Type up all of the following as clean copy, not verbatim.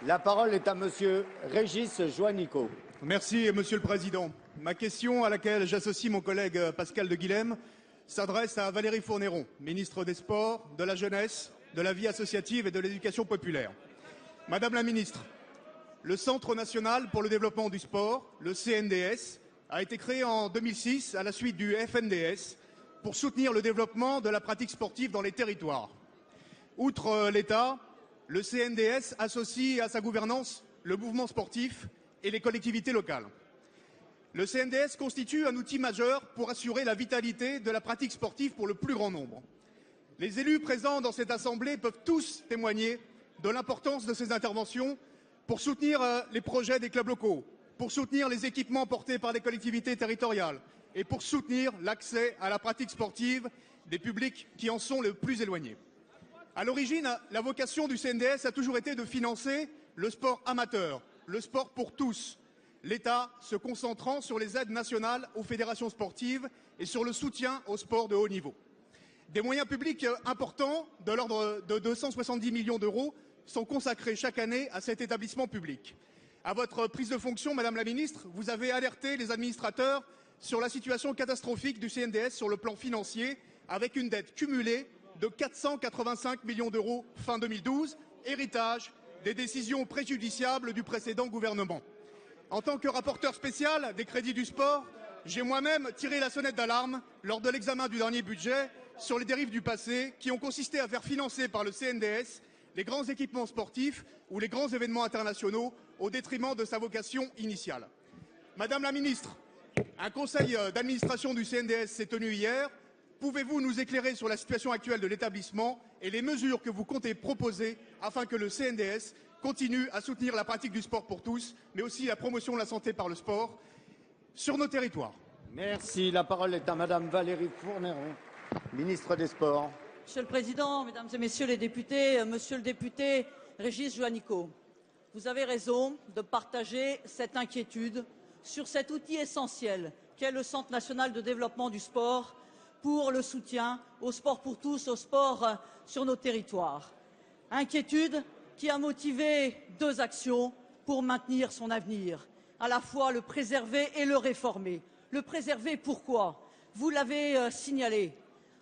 La parole est à Monsieur Régis Juanico. Merci, Monsieur le Président. Ma question, à laquelle j'associe mon collègue Pascal de Guilhem, s'adresse à Valérie Fourniron, ministre des Sports, de la Jeunesse, de la Vie associative et de l'Éducation populaire. Madame la ministre, le Centre national pour le développement du sport, le CNDS, a été créé en 2006 à la suite du FNDS pour soutenir le développement de la pratique sportive dans les territoires. Outre l'État, le CNDS associe à sa gouvernance le mouvement sportif et les collectivités locales. Le CNDS constitue un outil majeur pour assurer la vitalité de la pratique sportive pour le plus grand nombre. Les élus présents dans cette assemblée peuvent tous témoigner de l'importance de ces interventions pour soutenir les projets des clubs locaux, pour soutenir les équipements portés par les collectivités territoriales et pour soutenir l'accès à la pratique sportive des publics qui en sont les plus éloignés. À l'origine, la vocation du CNDS a toujours été de financer le sport amateur, le sport pour tous, l'État se concentrant sur les aides nationales aux fédérations sportives et sur le soutien au sport de haut niveau. Des moyens publics importants, de l'ordre de 270 millions d'euros, sont consacrés chaque année à cet établissement public. À votre prise de fonction, Madame la Ministre, vous avez alerté les administrateurs sur la situation catastrophique du CNDS sur le plan financier, avec une dette cumulée de 485 millions d'euros fin 2012, héritage des décisions préjudiciables du précédent gouvernement. En tant que rapporteur spécial des crédits du sport, j'ai moi-même tiré la sonnette d'alarme lors de l'examen du dernier budget sur les dérives du passé qui ont consisté à faire financer par le CNDS les grands équipements sportifs ou les grands événements internationaux au détriment de sa vocation initiale. Madame la Ministre, un conseil d'administration du CNDS s'est tenu hier. Pouvez-vous nous éclairer sur la situation actuelle de l'établissement et les mesures que vous comptez proposer afin que le CNDS continue à soutenir la pratique du sport pour tous, mais aussi la promotion de la santé par le sport sur nos territoires? Merci. La parole est à Madame Valérie Fourniron, ministre des Sports. Monsieur le Président, Mesdames et Messieurs les députés, Monsieur le député Régis Juanico, vous avez raison de partager cette inquiétude sur cet outil essentiel qu'est le Centre national de développement du sport pour le soutien au sport pour tous, au sport sur nos territoires. Inquiétude qui a motivé deux actions pour maintenir son avenir, à la fois le préserver et le réformer. Le préserver, pourquoi? Vous l'avez signalé,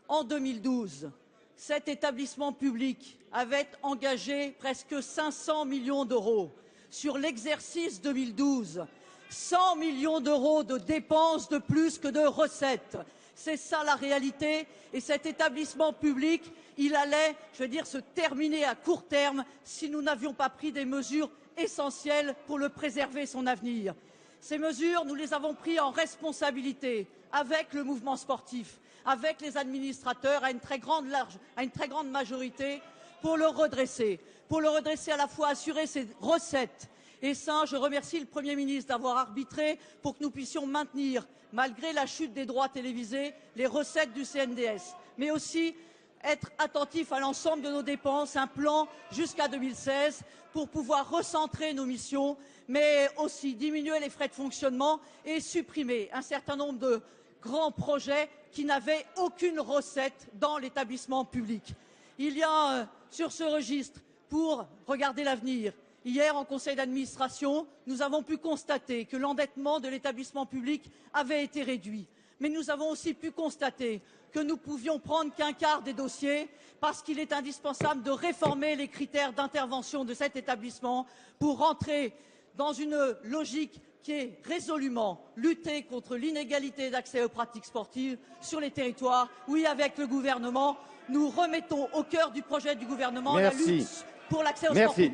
en 2012, cet établissement public avait engagé presque 500 millions d'euros sur l'exercice 2012, 100 millions d'euros de dépenses de plus que de recettes. C'est ça la réalité, et cet établissement public, il allait, se terminer à court terme si nous n'avions pas pris des mesures essentielles pour le préserver son avenir. Ces mesures, nous les avons prises en responsabilité avec le mouvement sportif, avec les administrateurs, à une très grande majorité, pour le redresser à la fois assurer ses recettes. Et ça, je remercie le Premier ministre d'avoir arbitré pour que nous puissions maintenir, malgré la chute des droits télévisés, les recettes du CNDS, mais aussi être attentif à l'ensemble de nos dépenses, un plan jusqu'à 2016 pour pouvoir recentrer nos missions, mais aussi diminuer les frais de fonctionnement et supprimer un certain nombre de grands projets qui n'avaient aucune recette dans l'établissement public. Il y a sur ce registre, pour regarder l'avenir, hier, en conseil d'administration, nous avons pu constater que l'endettement de l'établissement public avait été réduit. Mais nous avons aussi pu constater que nous pouvions prendre qu'un quart des dossiers parce qu'il est indispensable de réformer les critères d'intervention de cet établissement pour rentrer dans une logique qui est résolument lutter contre l'inégalité d'accès aux pratiques sportives sur les territoires. Oui, avec le gouvernement, nous remettons au cœur du projet du gouvernement la lutte pour l'accès au sport pour tous.